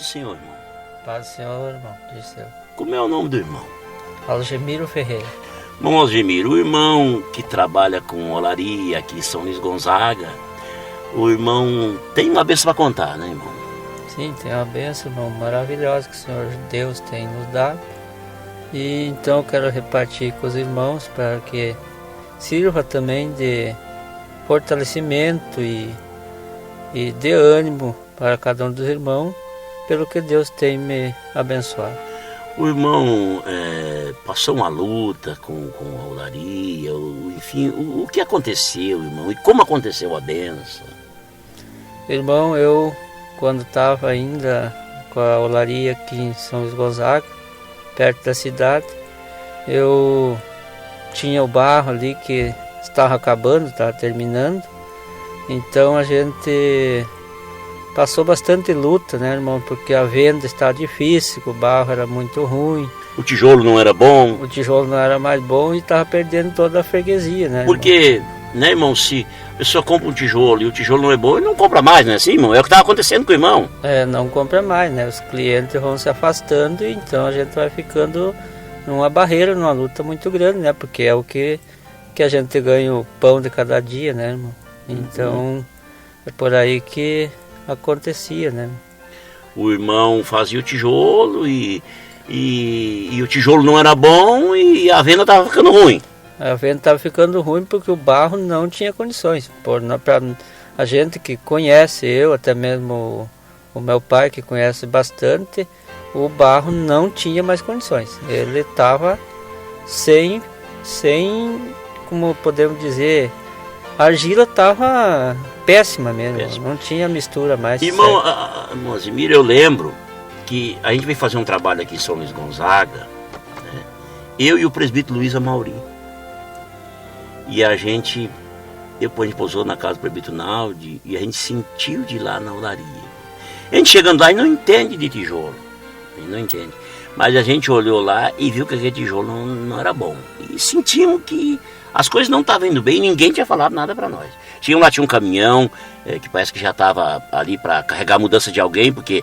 Senhor, irmão. Paz do Senhor, irmão. Como é o nome do irmão? Algemiro Ferreira. Irmão Algemiro, o irmão que trabalha com olaria aqui em São Luís Gonzaga, o irmão tem uma bênção para contar, né, irmão? Sim, tem uma bênção, irmão, maravilhosa que o Senhor Deus tem nos dado. E então eu quero repartir com os irmãos para que sirva também de fortalecimento e de ânimo para cada um dos irmãos, pelo que Deus tem me abençoado. O irmão passou uma luta com a olaria, enfim, o que aconteceu, irmão? E como aconteceu a bênção? Irmão, eu quando estava ainda com a olaria aqui em São Luís Gonzaga, perto da cidade, eu tinha o barro ali que estava acabando, estava terminando. Então a gente passou bastante luta, né, irmão? Porque a venda estava difícil, o barro era muito ruim. O tijolo não era bom? O tijolo não era mais bom e estava perdendo toda a freguesia, né? Porque, né, irmão, se a pessoa compra um tijolo e o tijolo não é bom, ele não compra mais, não é assim, irmão? É o que estava acontecendo com o irmão. Não compra mais, né? Os clientes vão se afastando e então a gente vai ficando numa barreira, numa luta muito grande, né? Porque é o que a gente ganha o pão de cada dia, né, irmão? Então, é por aí que acontecia, né? O irmão fazia o tijolo e o tijolo não era bom e a venda estava ficando ruim. A venda estava ficando ruim porque o barro não tinha condições. Para a gente que conhece, eu, até mesmo o meu pai que conhece bastante, o barro não tinha mais condições. Ele estava sem, como podemos dizer, a argila estava péssima mesmo, péssima. Não tinha mistura mais. Irmão Algemiro, eu lembro que a gente veio fazer um trabalho aqui em São Luís Gonzaga, né? Eu e o presbítero Luiz Amauri. E depois a gente pousou na casa do presbítero Naldi e a gente sentiu de lá na olaria. A gente chegando lá e não entende de tijolo, não entende. Mas a gente olhou lá e viu que aquele tijolo não era bom. E sentimos que as coisas não estavam indo bem e ninguém tinha falado nada para nós. Tinha um caminhão que parece que já estava ali para carregar a mudança de alguém, porque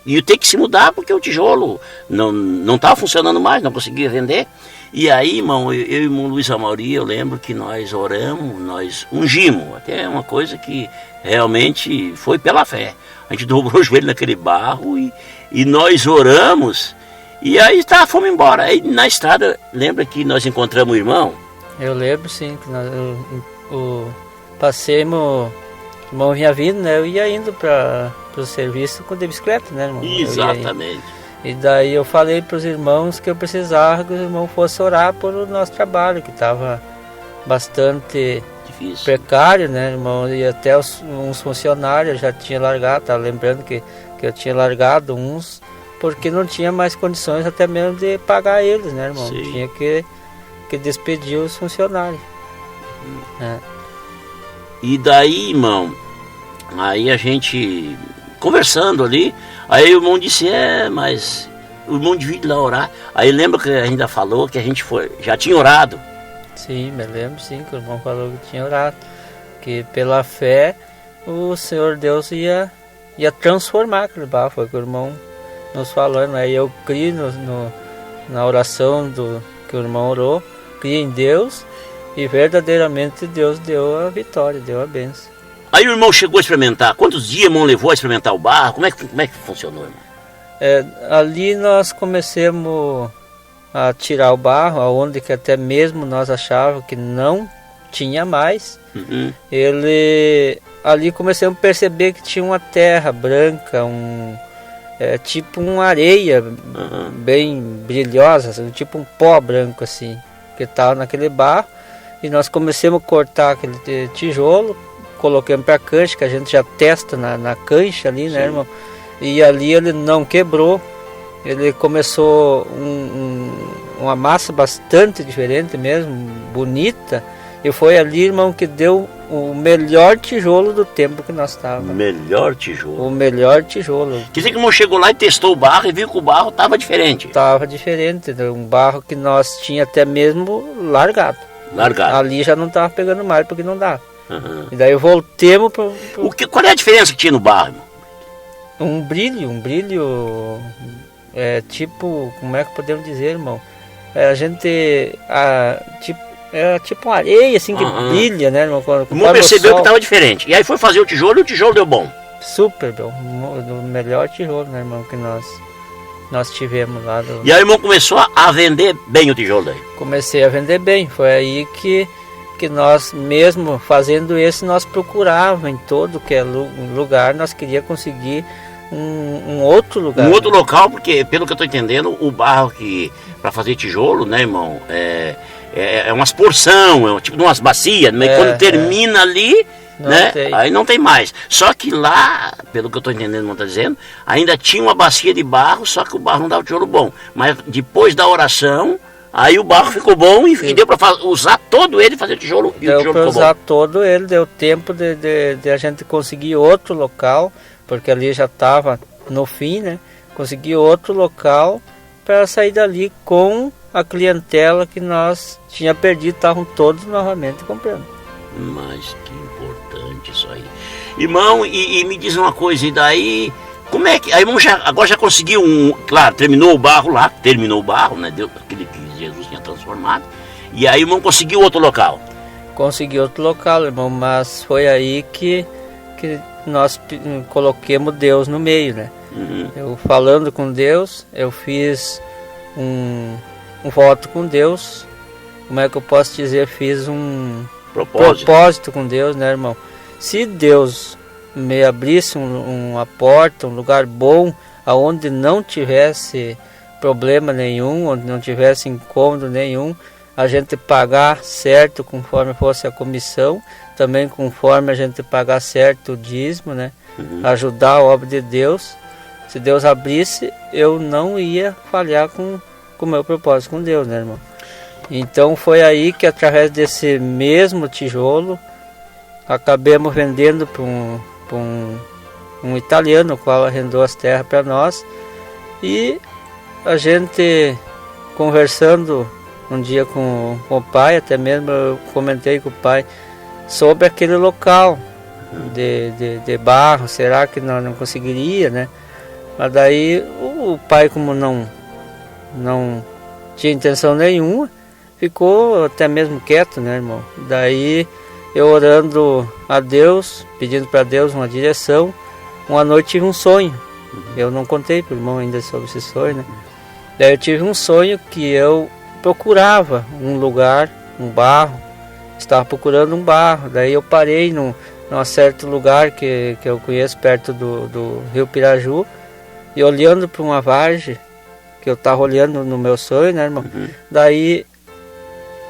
ia ter que se mudar porque o tijolo não estava funcionando mais, não conseguia vender. E aí, irmão, eu e o irmão Luiz Amauri, eu lembro que nós oramos, nós ungimos, até uma coisa que realmente foi pela fé. A gente dobrou o joelho naquele barro e nós oramos, e aí fomos embora. Aí na estrada, lembra que nós encontramos o irmão? Eu lembro, sim, que nós passemos, o irmão vinha vindo, né? Eu ia indo para o serviço com de bicicleta, né, irmão? Exatamente. E daí eu falei para os irmãos que eu precisava que os irmãos fossem orar por o nosso trabalho, que estava bastante difícil, precário, né, irmão? E até uns funcionários já tinha largado, estava lembrando que eu tinha largado uns, porque não tinha mais condições até mesmo de pagar eles, né, irmão? Sim. Tinha que despedir os funcionários. E daí, irmão, aí a gente conversando ali, aí o irmão disse, mas o irmão devia ir lá orar. Aí lembra que a gente ainda falou que a gente já tinha orado. Sim, me lembro sim, que o irmão falou que tinha orado, que pela fé o Senhor Deus ia transformar aquele barro, foi o que o irmão nos falou, né? E eu criei na oração que o irmão orou, criei em Deus e verdadeiramente Deus deu a vitória, deu a bênção. Aí o irmão chegou a experimentar. Quantos dias o irmão levou a experimentar o barro? Como é que funcionou, irmão? Ali nós começamos a tirar o barro, aonde que até mesmo nós achávamos que não tinha mais. Ali começamos a perceber que tinha uma terra branca, tipo uma areia bem brilhosa, assim, tipo um pó branco assim, que estava naquele barro. E nós começamos a cortar aquele tijolo, colocamos para a cancha, que a gente já testa na cancha ali, né, irmão? E ali ele não quebrou, ele começou uma massa bastante diferente mesmo, bonita, e foi ali, irmão, que deu o melhor tijolo do tempo que nós estávamos. Melhor tijolo? O melhor tijolo. Quer dizer que o irmão chegou lá e testou o barro e viu que o barro estava diferente? Estava diferente, um barro que nós tinha até mesmo largado. Ali já não estava pegando mais porque não dava. E daí voltemos para... Qual é a diferença que tinha no barro, irmão? um brilho, tipo, como é que podemos dizer, irmão? A gente, tipo uma areia assim que brilha, né, irmão? O irmão percebeu que estava diferente. E aí foi fazer o tijolo e o tijolo deu bom. Super bom, o melhor tijolo, né, irmão, que nós tivemos lá. E aí o irmão começou a vender bem o tijolo daí? Comecei a vender bem, foi aí que nós, mesmo fazendo esse, nós procurávamos em todo que é lugar, nós queríamos conseguir um outro lugar. Um outro local, porque pelo que eu estou entendendo, o barro que para fazer tijolo, né, irmão, é umas porção, é tipo de umas bacias, mas quando termina ali, né, aí não tem mais. Só que lá, pelo que eu estou entendendo, não está dizendo, ainda tinha uma bacia de barro, só que o barro não dava tijolo bom. Mas depois da oração, aí o barro ficou bom e deu para usar todo ele e fazer tijolo. E o tijolo ficou usar todo ele, deu tempo de a gente conseguir outro local, porque ali já estava no fim, né? Conseguir outro local para sair dali com a clientela que nós tinha perdido, estavam todos novamente comprando. Mas que importante isso aí. Irmão, e me diz uma coisa, e daí, como é que... Aí irmão agora já conseguiu claro, terminou o barro, né? Deu aquele que Jesus tinha transformado. E aí o irmão conseguiu outro local. Conseguiu outro local, irmão, mas foi aí que nós coloquemos Deus no meio, né? Eu falando com Deus, eu fiz um voto com Deus. Como é que eu posso dizer? Fiz um propósito com Deus, né, irmão? Se Deus me abrisse uma porta, um lugar bom, aonde não tivesse problema nenhum, onde não tivesse incômodo nenhum, a gente pagar certo conforme fosse a comissão, também conforme a gente pagar certo o dízimo, né? Ajudar a obra de Deus. Se Deus abrisse, eu não ia falhar com o meu propósito com Deus, né, irmão? Então foi aí que, através desse mesmo tijolo, acabamos vendendo para um italiano, o qual arrendou as terras para nós. E a gente conversando um dia com o pai, até mesmo eu comentei com o pai sobre aquele local de barro, será que não conseguiria, né? Mas daí o pai, como não tinha intenção nenhuma, ficou até mesmo quieto, né, irmão? Daí eu orando a Deus, pedindo para Deus uma direção, uma noite tive um sonho. Eu não contei para o irmão ainda sobre esse sonho, né? Daí eu tive um sonho que eu procurava um lugar, um barro, estava procurando um barro. Daí eu parei num certo lugar que eu conheço perto do Rio Piraju, e olhando para uma vargem que eu estava olhando no meu sonho, né, irmão? Daí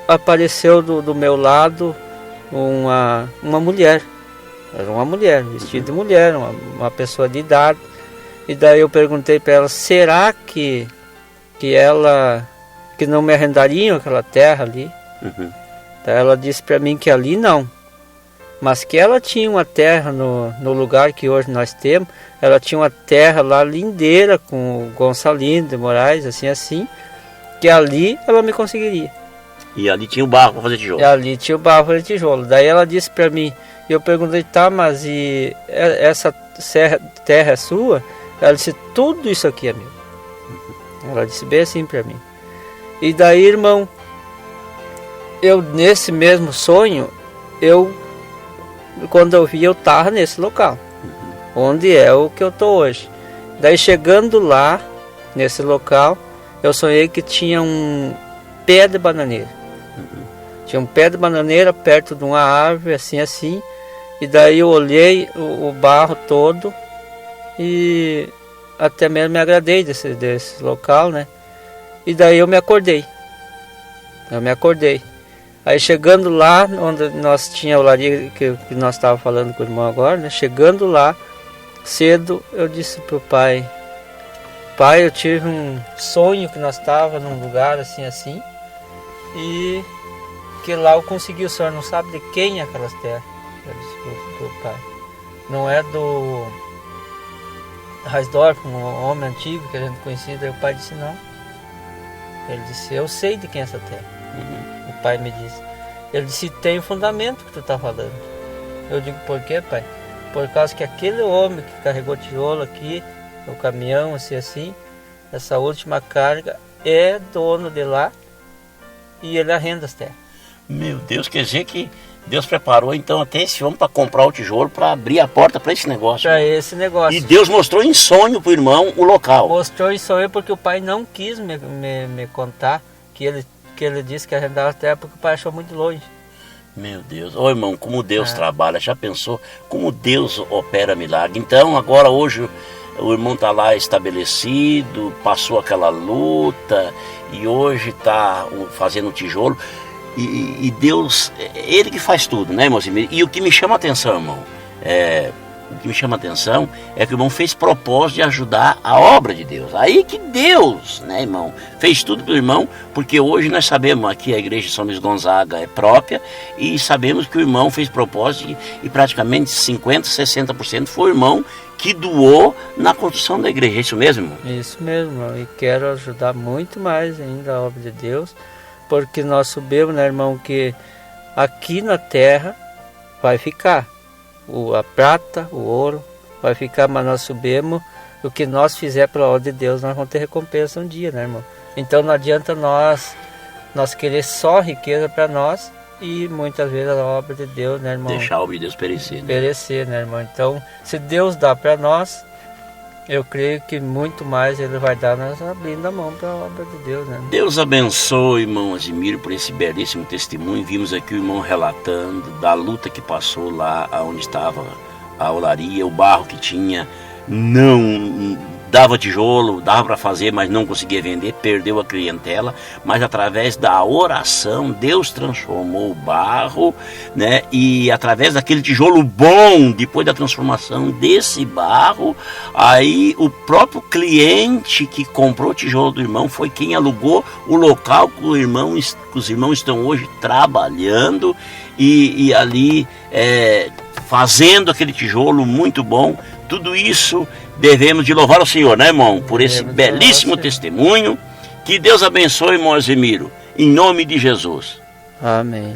apareceu do meu lado uma mulher. Era uma mulher, vestida de mulher, uma pessoa de idade. E daí eu perguntei para ela, será que não me arrendariam aquela terra ali? Daí ela disse para mim que ali não, mas que ela tinha uma terra no lugar que hoje nós temos. Ela tinha uma terra lá lindeira com o Gonçalino de Moraes, assim, que ali ela me conseguiria. E ali tinha o barro para fazer tijolo. E ali tinha o barro para fazer tijolo. Daí ela disse para mim, e eu perguntei, tá, mas e essa terra é sua? Ela disse, tudo isso aqui é meu. Ela disse bem assim para mim. E daí, irmão, eu nesse mesmo sonho, quando eu vi, eu estava nesse local, onde é o que eu estou hoje. Daí chegando lá, nesse local, eu sonhei que tinha um pé de bananeira. Tinha um pé de bananeira perto de uma árvore, assim. E daí eu olhei o barro todo e até mesmo me agradei desse local, né? E daí eu me acordei. Aí chegando lá, onde nós tinha a olaria que nós estávamos falando com o irmão agora, né? Chegando lá, cedo, eu disse pro pai, eu tive um sonho que nós estávamos num lugar assim, e que lá eu consegui, o senhor não sabe de quem é aquelas terras? Eu disse pro pai, não é do Reisdorf, um homem antigo que a gente conhecia. Daí o pai disse não. Ele disse, eu sei de quem é essa terra. O pai me disse. Ele disse, tem o fundamento que tu está falando. Eu digo, por quê, pai? por causa que aquele homem que carregou tijolo aqui no caminhão, assim, essa última carga é dono de lá e ele arrenda as terras. Meu Deus, quer dizer que Deus preparou então até esse homem para comprar o tijolo, para abrir a porta para esse negócio. Para esse negócio. E Deus mostrou em sonho para o irmão o local. Mostrou em sonho porque o pai não quis me contar que ele disse que arrendava a terra porque o pai achou muito longe. Meu Deus, ô irmão, como Deus trabalha, já pensou como Deus opera milagre? Então agora hoje o irmão está lá estabelecido, passou aquela luta e hoje está fazendo tijolo. E Deus, Ele que faz tudo, né, irmão? E o que me chama a atenção, irmão, o que me chama a atenção é que o irmão fez propósito de ajudar a obra de Deus. Aí que Deus, né, irmão, fez tudo pelo irmão, porque hoje nós sabemos aqui a igreja de São Luís Gonzaga é própria e sabemos que o irmão fez propósito e praticamente 50%, 60% foi o irmão que doou na construção da igreja. É isso mesmo, irmão? Isso mesmo, irmão. E quero ajudar muito mais ainda a obra de Deus, porque nós sabemos, né, irmão, que aqui na terra vai ficar a prata, o ouro, vai ficar, mas nós sabemos o que nós fizer pela obra de Deus, nós vamos ter recompensa um dia, né, irmão? Então não adianta nós querer só riqueza para nós e muitas vezes a obra de Deus, né, irmão? Deixar a obra de Deus perecer. Perecer, né, irmão? Então, se Deus dá para nós, eu creio que muito mais Ele vai dar, nós abrindo a mão para a obra de Deus, né? Deus abençoe, irmão Asimiro, por esse belíssimo testemunho. Vimos aqui o irmão relatando da luta que passou lá onde estava a olaria, o barro que tinha, não dava tijolo, dava para fazer, mas não conseguia vender, perdeu a clientela, mas através da oração, Deus transformou o barro, né? E através daquele tijolo bom, depois da transformação desse barro, aí o próprio cliente que comprou o tijolo do irmão foi quem alugou o local que os irmãos estão hoje trabalhando e ali fazendo aquele tijolo muito bom. Tudo isso devemos de louvar ao Senhor, né, irmão? Por esse belíssimo testemunho. Que Deus abençoe, irmão Asimiro. Em nome de Jesus. Amém.